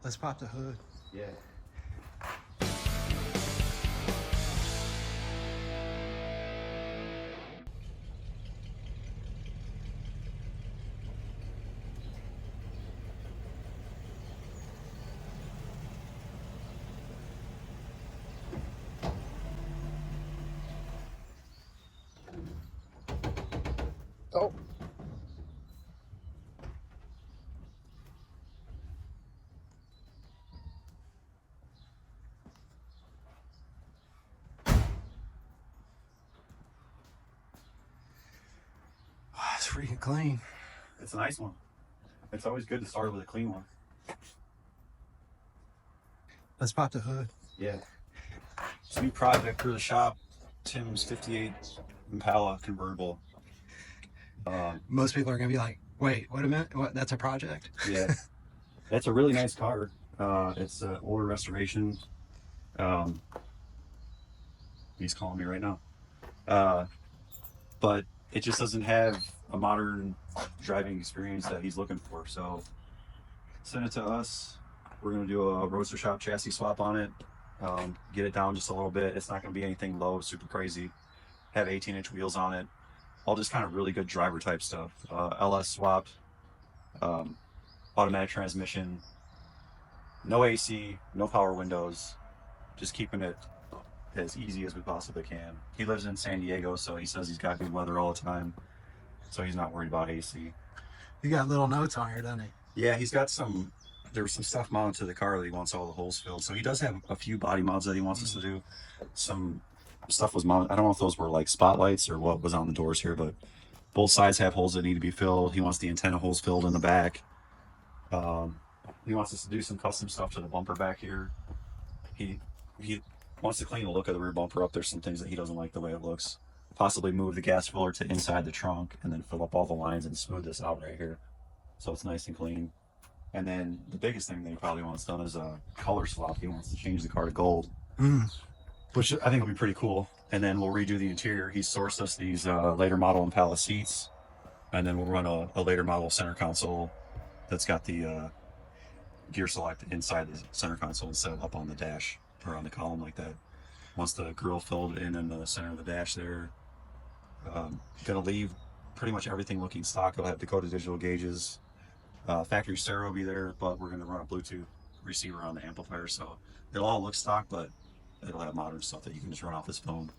Let's pop the hood. Yeah. Oh. It's freaking clean. It's a nice one. It's always good to start with a clean one. Let's pop the hood. Yeah. It's a new project for the shop. Tim's 58 Impala convertible. Most people are gonna be like, "Wait, wait a minute, what? That's a project?" Yeah. That's a really nice car. It's an older restoration. He's calling me right now. But it just doesn't have a modern driving experience that he's looking for. So send it to us. We're going to do a roadster shop chassis swap on it. Get it down just a little bit. It's not going to be anything low, super crazy. Have 18-inch wheels on it. All just kind of really good driver type stuff. LS swapped. Automatic transmission. No AC, no power windows. Just keeping it as easy as we possibly can. He lives in San Diego, so he says he's got good weather all the time. So he's not worried about AC. You got little notes on here, doesn't he? Yeah, he's got some, there was some stuff mounted to the car that he wants all the holes filled. So he does have a few body mods that he wants us to do. Some stuff was mounted, I don't know if those were like spotlights or what was on the doors here, but both sides have holes that need to be filled. He wants the antenna holes filled in the back. He wants us to do some custom stuff to the bumper back here. He wants to clean the look of the rear bumper up. There's some things that he doesn't like the way it looks. Possibly move the gas filler to inside the trunk and then fill up all the lines and smooth this out right here, so it's nice and clean. And then the biggest thing that he probably wants done is a color swap. He wants to change the car to gold, which I think will be pretty cool. And then we'll redo the interior. He sourced us these later model Impala seats, and then we'll run a later model center console that's got the gear select inside the center console instead of up on the dash or on the column like that. Once the grill filled in the center of the dash there. Gonna leave pretty much everything looking stock. It'll have Dakota digital gauges. Factory stereo will be there, but we're gonna run a Bluetooth receiver on the amplifier, so it'll all look stock, but it'll have modern stuff that you can just run off this phone.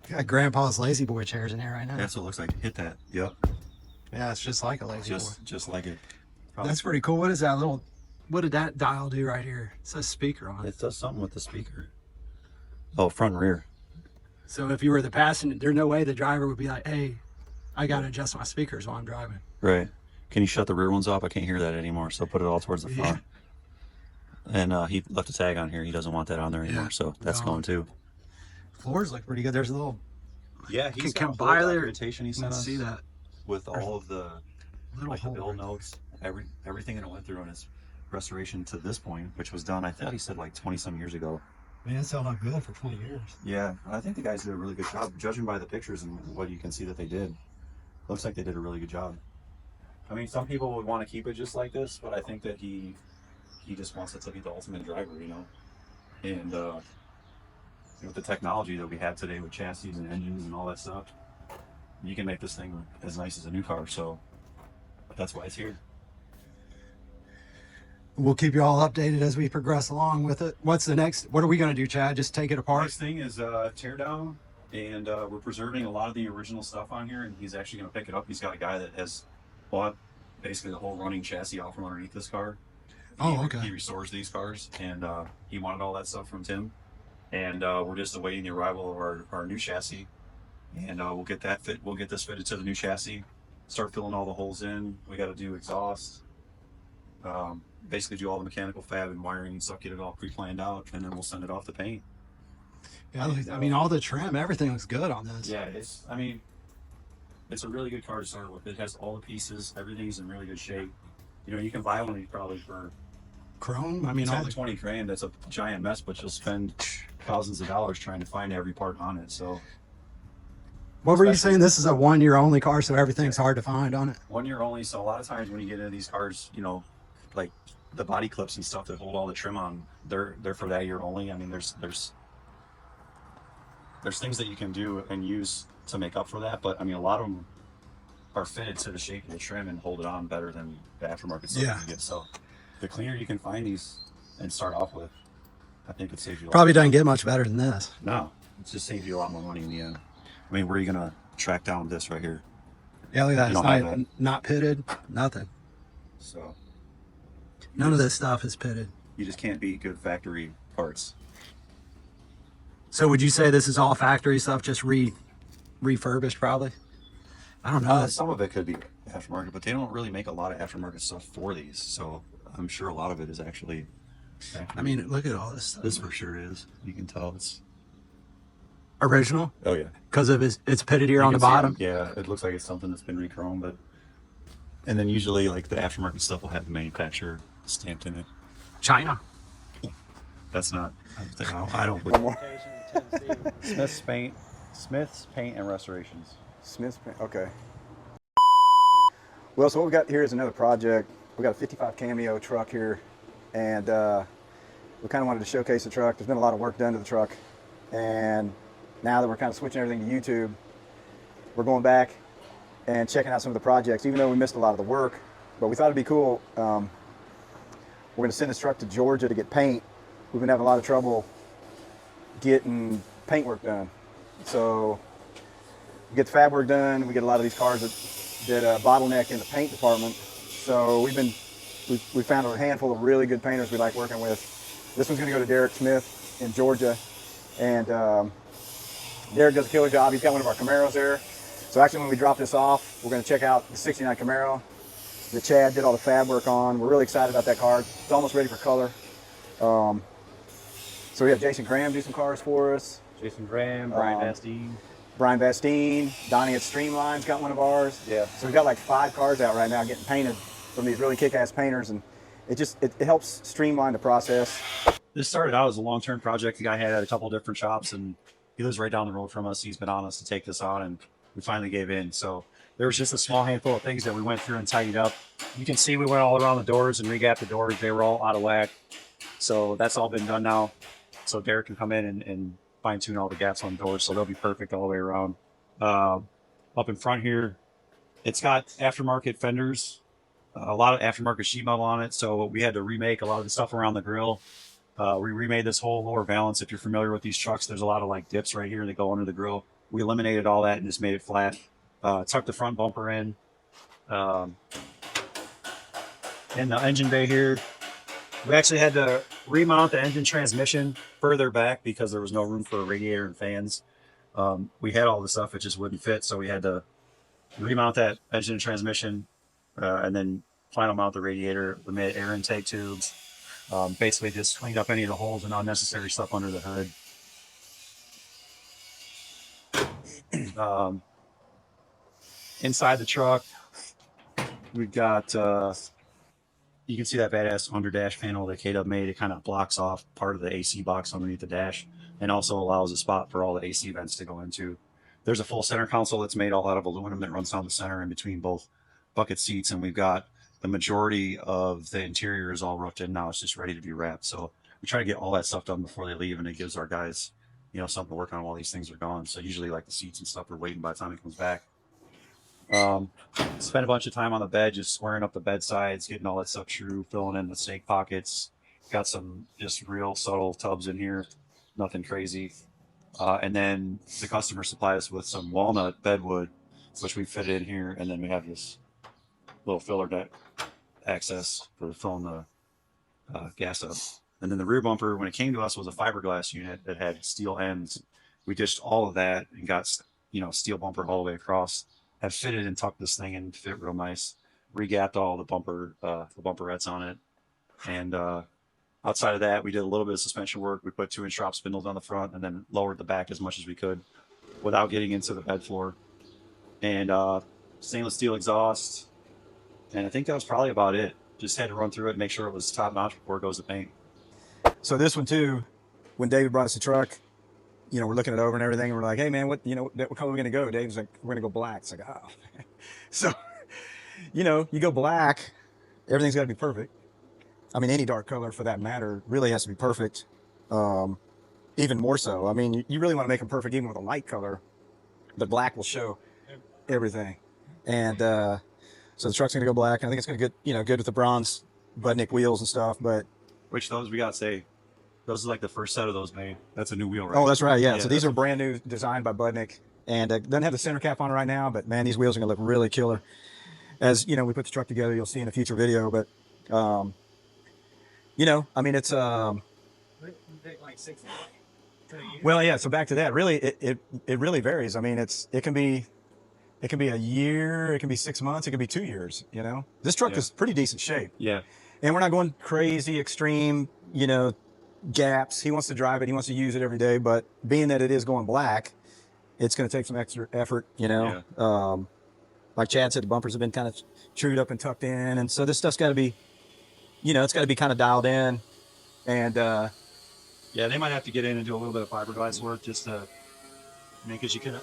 Got Grandpa's lazy boy chairs in here right now. That's what it looks like. Hit that. Yep. Yeah, it's just like a lazy boy. Just like it. That's pretty cool. What is that little? What did that dial do right here? It says speaker on it. It does something with the speaker. Oh, front and rear. So if you were the passenger, there's no way the driver would be like, "Hey, I gotta adjust my speakers while I'm driving." Right. Can you shut the rear ones off? I can't hear that anymore. So put it all towards the front. Yeah. And he left a tag on here. He doesn't want that on there anymore. Yeah, so that's going too. Floors look pretty good. There's a little. Yeah, he's can got buy there. Documentation he sent us. See that with all of the little the bill notes, everything that it went through in his restoration to this point, which was done, I thought he said like 20 some years ago. Man, it's held up good for 20 years. Yeah, I think the guys did a really good job, judging by the pictures and what you can see that they did. Looks like they did a really good job. I mean, some people would want to keep it just like this, but I think that he just wants it to be the ultimate driver, you know. And with the technology that we have today with chassis and engines and all that stuff, you can make this thing as nice as a new car. So that's why it's here. We'll keep you all updated as we progress along with it. What's the next? What are we going to do, Chad? Just take it apart? Next thing is tear down, and we're preserving a lot of the original stuff on here, and he's actually going to pick it up. He's got a guy that has bought basically the whole running chassis out from underneath this car. Okay. He restores these cars, and he wanted all that stuff from Tim, and we're just awaiting the arrival of our new chassis, and we'll get that fit. We'll get this fitted to the new chassis. Start filling all the holes in. We got to do exhaust. Basically do all the mechanical fab and wiring and stuff, get it all pre-planned out, and then we'll send it off to paint. Yeah, I mean, all the trim, everything looks good on this. Yeah, it's a really good car to start with. It has all the pieces, everything's in really good shape. You know, you can buy one of these probably for chrome. I mean, all 20 grand. That's a giant mess, but you'll spend thousands of dollars trying to find every part on it. So, what were you saying? This is a 1 year only car, so everything's hard to find on it. 1 year only. So a lot of times when you get into these cars, you know, like the body clips and stuff that hold all the trim on, they're for that year only. I mean, there's things that you can do and use to make up for that, but I mean, a lot of them are fitted to the shape of the trim and hold it on better than the aftermarket stuff Yeah. you get. So the cleaner you can find these and start off with, I think it saves you a lot. Probably doesn't get much better than this. No, it just saves you a lot more money in the end. I mean, where are you gonna track down this right here? Yeah, look at that. You It's don't have not, that. not pitted, nothing. So None of this stuff is pitted. you just can't beat good factory parts. So would you say this is all factory stuff, just refurbished probably? I don't know. Some of it could be aftermarket, but they don't really make a lot of aftermarket stuff for these. So I'm sure a lot of it is actually. I mean, look at all this stuff. This for sure is. You can tell it's. Original? Oh yeah. Because of it's pitted here You on the can see bottom. yeah, it looks like it's something that's been re-chromed, but. And then usually, like the aftermarket stuff will have the manufacturer stamped in it. China. That's not. I don't believe. Smith's Paint and Restorations. Smith's Paint, okay. Well, so what we got here is another project. We got a 55 Cameo truck here, and we kind of wanted to showcase the truck. There's been a lot of work done to the truck, and now that we're kind of switching everything to YouTube, we're going back and checking out some of the projects, even though we missed a lot of the work. But we thought it'd be cool. We're going to send this truck to Georgia to get paint. We've been having a lot of trouble getting paint work done. So we get the fab work done. We get a lot of these cars that bottleneck in the paint department. So we found a handful of really good painters we like working with. This one's going to go to Derek Smith in Georgia, and Derek does a killer job. He's got one of our Camaros there. So actually, when we drop this off, we're going to check out the '69 Camaro that Chad did all the fab work on. We're really excited about that car. It's almost ready for color. So we have Jason Graham do some cars for us. Jason Graham, Brian Bastine. Brian Bastine, Donnie at Streamline's got one of ours. Yeah. So we've got like 5 cars out right now getting painted from these really kick-ass painters, and it helps streamline the process. This started out as a long-term project. The guy had a couple different shops, and he lives right down the road from us. He's been on us to take this on, and we finally gave in. So there was just a small handful of things that we went through and tidied up. You can see we went all around the doors and regapped the doors. They were all out of whack. So that's all been done now. So Derek can come in and fine tune all the gaps on the doors. So they'll be perfect all the way around. Up in front here, it's got aftermarket fenders, a lot of aftermarket sheet metal on it. So we had to remake a lot of the stuff around the grill. We remade this whole lower valance. If you're familiar with these trucks, there's a lot of like dips right here that go under the grill. We eliminated all that and just made it flat. Tucked the front bumper in. In the engine bay here, we actually had to remount the engine transmission further back because there was no room for a radiator and fans. We had all the stuff, it just wouldn't fit. So we had to remount that engine and transmission and then final mount the radiator. We made air intake tubes. Basically just cleaned up any of the holes and unnecessary stuff under the hood. Inside the truck, we've got, you can see that badass under dash panel that K-Dub made. It kind of blocks off part of the AC box underneath the dash and also allows a spot for all the AC vents to go into. There's a full center console that's made all out of aluminum that runs down the center in between both bucket seats. And we've got the majority of the interior is all roughed in now. It's just ready to be wrapped. So we try to get all that stuff done before they leave, and it gives our guys, you know, something to work on while these things are gone. So usually like the seats and stuff are waiting by the time he comes back. Spent a bunch of time on the bed, just squaring up the bed sides, getting all that stuff true, filling in the snake pockets. Got some just real subtle tubs in here, nothing crazy. And then the customer supplied us with some walnut bedwood, which we fit in here. And then we have this little filler deck access for filling the gas up. And then the rear bumper, when it came to us, was a fiberglass unit that had steel ends. We ditched all of that and got, you know, steel bumper all the way across. Have fitted and tucked this thing in to fit real nice. Regapped all the bumperettes on it. And outside of that, we did a little bit of suspension work. We put 2-inch drop spindles on the front and then lowered the back as much as we could without getting into the bed floor. And stainless steel exhaust. And I think that was probably about it. Just had to run through it and make sure it was top notch before it goes to paint. So this one too, when David brought us the truck, you know, we're looking it over and everything, and we're like, hey man, what color are we gonna go? Dave's like, we're gonna go black. It's like, oh. So, you know, you go black, everything's gotta be perfect. I mean, any dark color for that matter really has to be perfect. Even more so. I mean, you really want to make them perfect even with a light color, but black will show everything. And so the truck's gonna go black. I think it's gonna get, you know, good with the bronze Budnick wheels and stuff. But Which those we gotta say, those are like the first set of those made. That's a new wheel, right? oh, that's right. Yeah. So these that's are brand new, designed by Budnick, and doesn't have the center cap on it right now. But man, these wheels are gonna look really killer. As you know, we put the truck together. You'll see in a future video. But you know, I mean, it's well, yeah. So back to that. Really, it really varies. I mean, it can be a year, it can be 6 months, it can be 2 years. You know, this truck Yeah. is pretty decent shape, Yeah. and we're not going crazy extreme. You know, gaps. He wants to drive it. He wants to use it every day. But being that it is going black, it's going to take some extra effort. You know, like Chad said, the bumpers have been kind of chewed up and tucked in, and so this stuff's got to be, you know, it's got to be kind of dialed in, and Yeah, they might have to get in and do a little bit of fiberglass work just to make it. You can.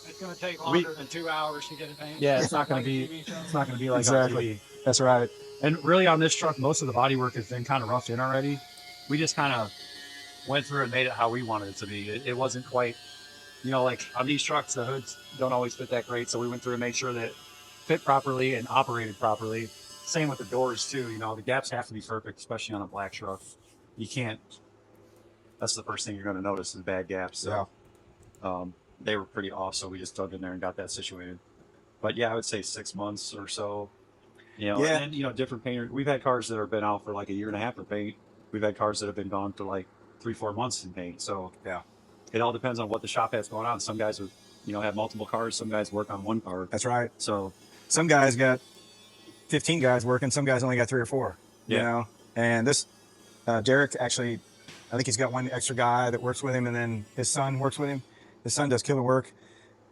It's going to take longer than 2 hours to get it painted. Yeah, it's not going to be. It's not going to be like Exactly. on TV. that's right. And really, on this truck, most of the body work has been kind of roughed in already. We just kind of went through and made it how we wanted it to be. It wasn't quite, you know, like on these trucks, the hoods don't always fit that great. So we went through and made sure that it fit properly and operated properly. Same with the doors too. You know, the gaps have to be perfect, especially on a black truck. You can't. That's the first thing you're going to notice is bad gaps. So, they were pretty off, so we just dug in there and got that situated. But yeah, I would say 6 months or so. You know, Yeah. and then, you know, different painters. We've had cars that have been out for like a year and a half for paint. We've had cars that have been gone for like 3-4 months in paint. So Yeah. it all depends on what the shop has going on. Some guys are, you know, have multiple cars. Some guys work on one car. That's right. So Some guys got 15 guys working. Some guys only got 3 or 4. You Yeah. know, and this Derek actually, I think he's got one extra guy that works with him, and then his son works with him. His son does killer work,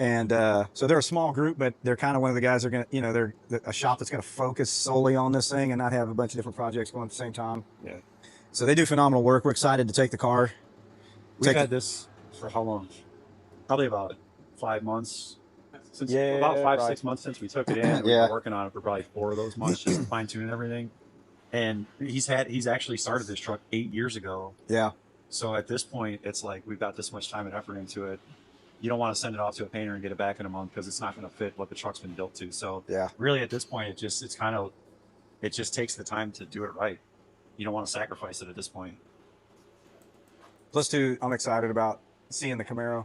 and so they're a small group, but they're kind of one of the guys that are gonna, you know, they're a shop that's gonna focus solely on this thing and not have a bunch of different projects going at the same time. yeah, So they do phenomenal work. We're excited to take the car. we've had this for how long? Probably about 5 months. Since Yeah, about 5, right. 6 months since we took it in. We've Yeah. been working on it for probably 4 of those months, just fine tuning everything. And he's actually started this truck 8 years ago. Yeah. So at this point, it's like we've got this much time and effort into it. You don't want to send it off to a painter and get it back in a month because it's not going to fit what the truck's been built to. So Yeah. really, at this point, it just takes the time to do it right. You don't want to sacrifice it at this point. Plus, too, I'm excited about seeing the Camaro.